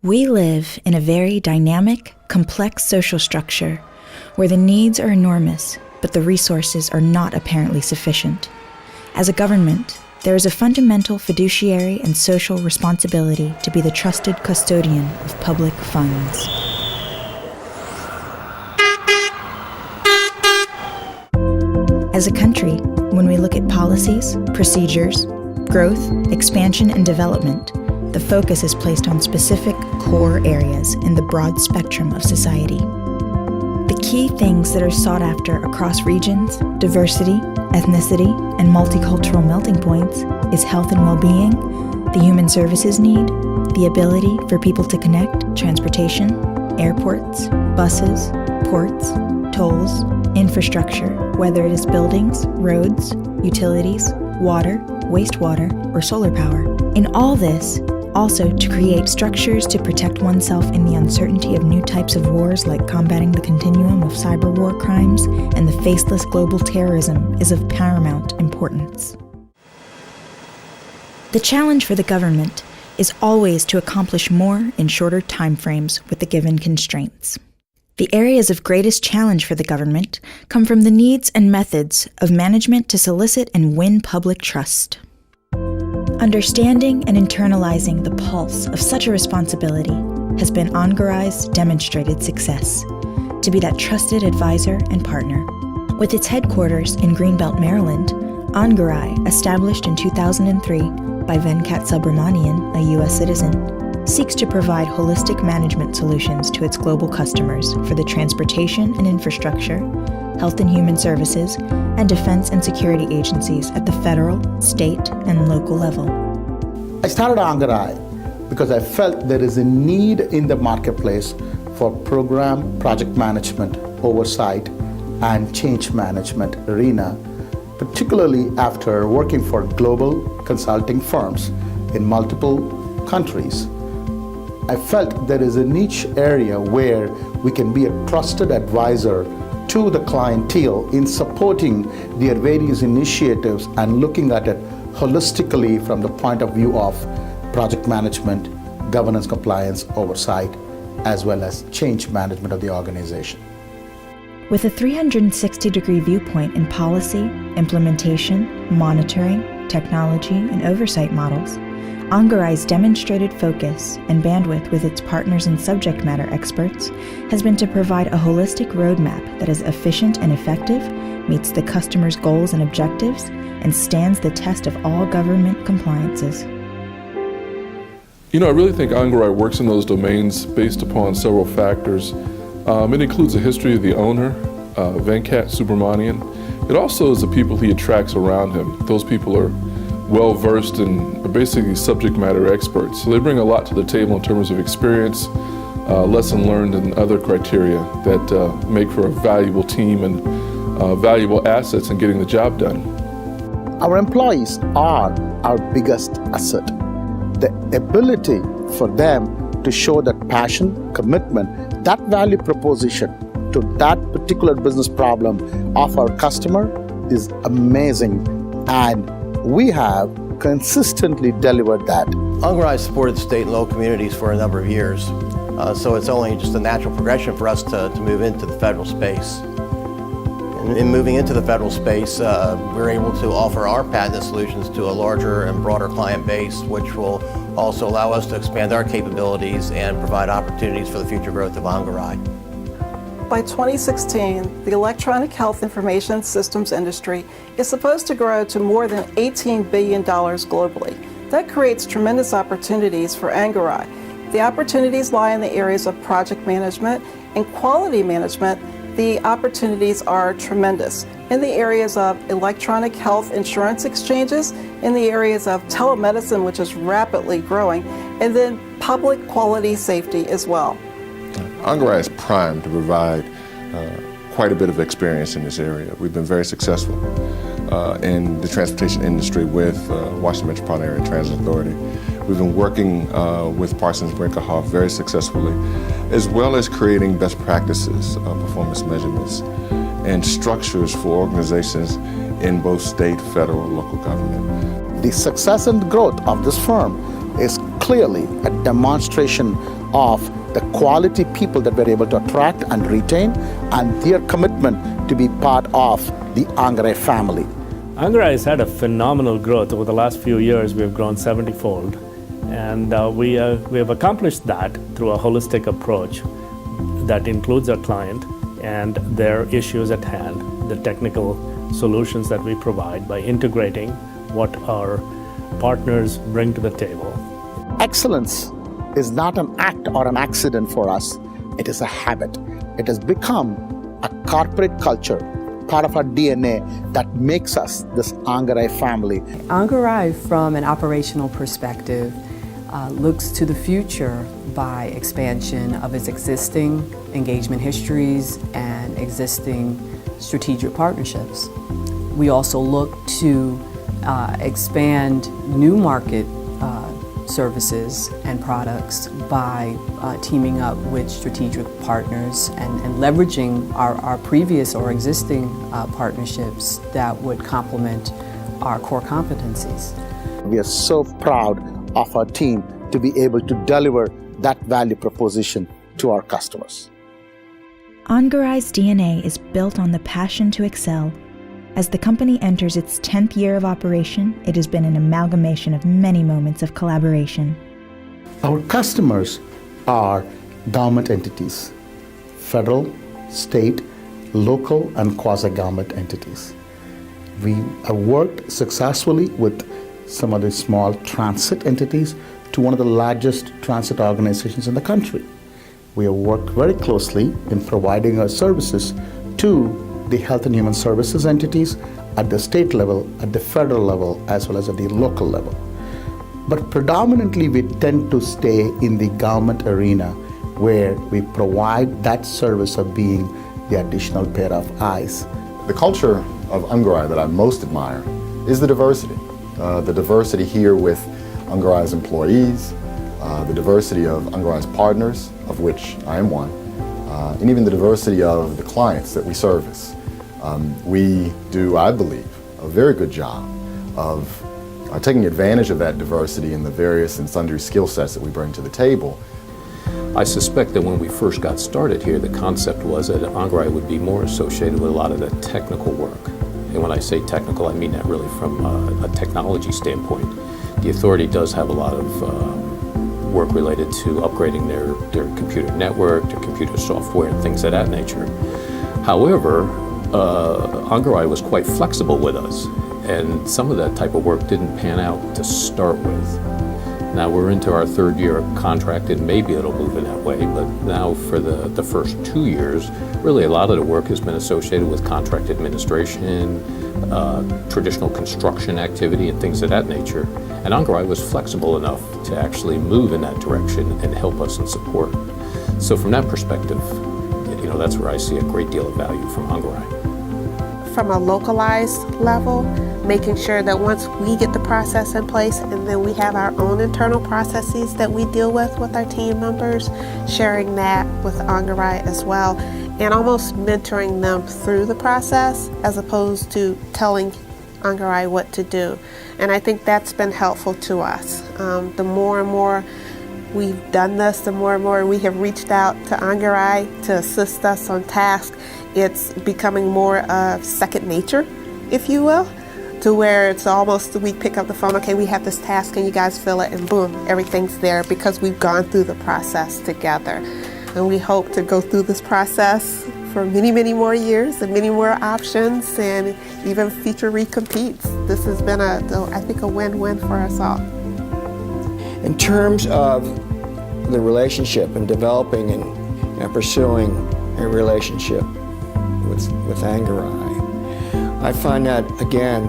We live in a very dynamic, complex social structure where the needs are enormous, but the resources are not apparently sufficient. As a government, there is a fundamental fiduciary and social responsibility to be the trusted custodian of public funds. As a country, when we look at policies, procedures, growth, expansion, and development, the focus is placed on specific core areas in the broad spectrum of society. The key things that are sought after across regions, diversity, ethnicity, and multicultural melting points is health and well-being, the human services need, the ability for people to connect, transportation, airports, buses, ports, tolls, infrastructure, whether it is buildings, roads, utilities, water, wastewater, or solar power. In all this, also to create structures to protect oneself in the uncertainty of new types of wars like combating the continuum of cyber war crimes and the faceless global terrorism is of paramount importance. The challenge for the government is always to accomplish more in shorter timeframes with the given constraints. The areas of greatest challenge for the government come from the needs and methods of management to solicit and win public trust. Understanding and internalizing the pulse of such a responsibility has been Angarai's demonstrated success, to be that trusted advisor and partner. With its headquarters in Greenbelt, Maryland, Angarai, established in 2003 by Venkat Subramanian, a U.S. citizen, seeks to provide holistic management solutions to its global customers for the transportation and infrastructure, health and human services, and defense and security agencies at the federal, state, and local level. I started Angarai because I felt there is a need in the marketplace for program, project management, oversight, and change management arena, particularly after working for global consulting firms in multiple countries. I felt there is a niche area where we can be a trusted advisor to the clientele in supporting their various initiatives and looking at it holistically from the point of view of project management, governance compliance, oversight, as well as change management of the organization. With a 360-degree viewpoint in policy, implementation, monitoring, technology, and oversight models, Angarai's demonstrated focus and bandwidth with its partners and subject matter experts has been to provide a holistic roadmap that is efficient and effective, meets the customer's goals and objectives, and stands the test of all government compliances. I really think Angarai works in those domains based upon several factors. It includes the history of the owner, Venkat Subramanian. It also is the people he attracts around him. Those people are well-versed and are basically subject matter experts. So they bring a lot to the table in terms of experience, lesson learned, and other criteria that make for a valuable team and valuable assets in getting the job done. Our employees are our biggest asset. The ability for them to show that passion, commitment, that value proposition to that particular business problem of our customer is amazing, and we have consistently delivered that. Angarai supported state and local communities for a number of years, so it's only just a natural progression for us to move into the federal space. In moving into the federal space, we're able to offer our patented solutions to a larger and broader client base, which will also allow us to expand our capabilities and provide opportunities for the future growth of Angarai. By 2016, the electronic health information systems industry is supposed to grow to more than $18 billion globally. That creates tremendous opportunities for Angarai. The opportunities lie in the areas of project management and quality management. The opportunities are tremendous in the areas of electronic health insurance exchanges, in the areas of telemedicine, which is rapidly growing, and then public quality safety as well. Angarai is primed to provide quite a bit of experience in this area. We've been very successful in the transportation industry with Washington Metropolitan Area Transit Authority. We've been working with Parsons Brinckerhoff very successfully, as well as creating best practices, performance measurements, and structures for organizations in both state, federal, and local government. The success and growth of this firm is clearly a demonstration of the quality people that we're able to attract and retain, and their commitment to be part of the Angarai family. Angarai has had a phenomenal growth. Over the last few years, we have grown 70-fold. And we have accomplished that through a holistic approach that includes our client and their issues at hand, the technical solutions that we provide by integrating what our partners bring to the table. Excellence is not an act or an accident for us. It is a habit. It has become a corporate culture, part of our DNA that makes us this Angarai family. Angarai, from an operational perspective, looks to the future by expansion of its existing engagement histories and existing strategic partnerships. We also look to expand new market services and products by teaming up with strategic partners and leveraging our previous or existing partnerships that would complement our core competencies. We are so proud of our team to be able to deliver that value proposition to our customers. Angarai's DNA is built on the passion to excel. As the company enters its 10th year of operation, it has been an amalgamation of many moments of collaboration. Our customers are government entities, federal, state, local, and quasi-government entities. We have worked successfully with some of the small transit entities to one of the largest transit organizations in the country. We have worked very closely in providing our services to the Health and Human Services entities at the state level, at the federal level, as well as at the local level. But predominantly we tend to stay in the government arena where we provide that service of being the additional pair of eyes. The culture of Angarai that I most admire is the diversity. The diversity here with Angarai's employees, the diversity of Angarai's partners, of which I am one, and even the diversity of the clients that we service. We do, I believe, a very good job of taking advantage of that diversity and the various and sundry skill sets that we bring to the table. I suspect that when we first got started here, the concept was that Angarai would be more associated with a lot of the technical work. And when I say technical, I mean that really from a technology standpoint. The authority does have a lot of work related to upgrading their computer network, their computer software, and things of that nature. However, Angarai was quite flexible with us, and some of that type of work didn't pan out to start with. Now we're into our third year of contract, and maybe it'll move in that way, but now for the first 2 years, really a lot of the work has been associated with contract administration, traditional construction activity, and things of that nature. And Angarai was flexible enough to actually move in that direction and help us and support. So from that perspective, that's where I see a great deal of value from Angarai. From a localized level, making sure that once we get the process in place and then we have our own internal processes that we deal with our team members, sharing that with Angarai as well, and almost mentoring them through the process as opposed to telling Angarai what to do. And I think that's been helpful to us. The more and more we've done this, the more and more we have reached out to Angarai to assist us on tasks. It's becoming more of second nature, if you will, to where it's almost we pick up the phone, okay, we have this task, can you guys fill it? And boom, everything's there because we've gone through the process together. And we hope to go through this process for many, many more years and many more options and even future recompetes. This has been, I think, a win-win for us all. In terms of the relationship and developing and pursuing a relationship with Angarai, I find that, again,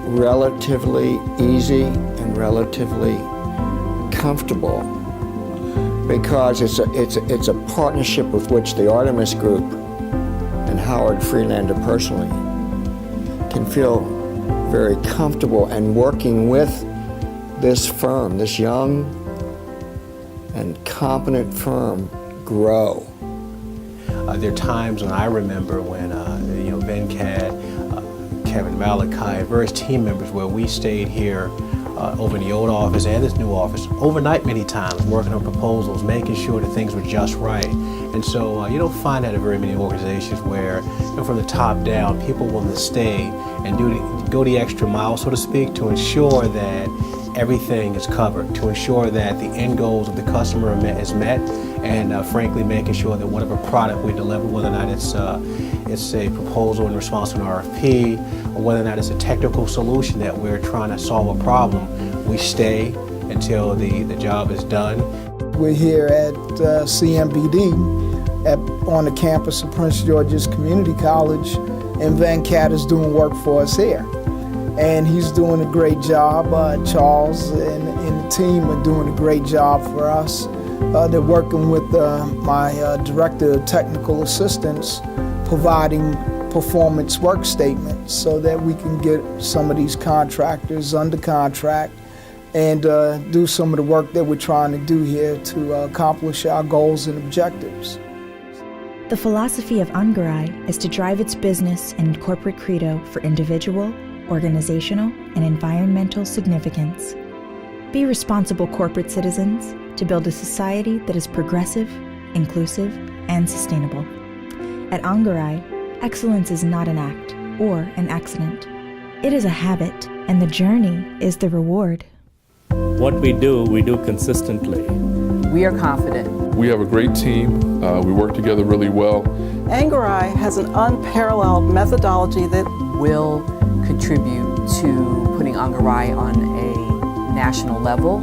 relatively easy and relatively comfortable because it's a partnership with which the Artemis Group and Howard Freelander personally can feel very comfortable and working with this firm, this young and competent firm, grow. There are times when I remember when Venkat, Kevin Malachi, various team members where we stayed here over in the old office and this new office, overnight many times, working on proposals, making sure that things were just right. And so you don't find that in very many organizations where, from the top down, people will stay and go the extra mile, so to speak, to ensure that everything is covered, to ensure that the end goals of the customer is met, and frankly, making sure that whatever product we deliver, whether or not it's a proposal in response to an RFP, or whether or not it's a technical solution that we're trying to solve a problem, we stay until the job is done. We're here at CMBD on the campus of Prince George's Community College, and Venkat is doing work for us here. And he's doing a great job. Charles and the team are doing a great job for us. They're working with my Director of Technical Assistance, providing performance work statements so that we can get some of these contractors under contract and do some of the work that we're trying to do here to accomplish our goals and objectives. The philosophy of Angarai is to drive its business and corporate credo for individual, organizational, and environmental significance. Be responsible corporate citizens to build a society that is progressive, inclusive, and sustainable. At Angarai, excellence is not an act or an accident. It is a habit, and the journey is the reward. What we do consistently. We are confident. We have a great team. We work together really well. Angarai has an unparalleled methodology that Will contribute to putting Angarai on a national level.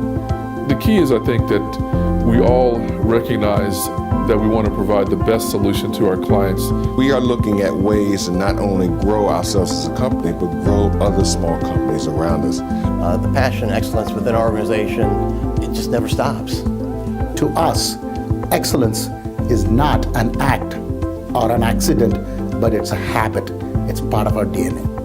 The key is, I think, that we all recognize that we want to provide the best solution to our clients. We are looking at ways to not only grow ourselves as a company, but grow other small companies around us. The passion and excellence within our organization, it just never stops. To us, excellence is not an act or an accident, but it's a habit. It's part of our DNA.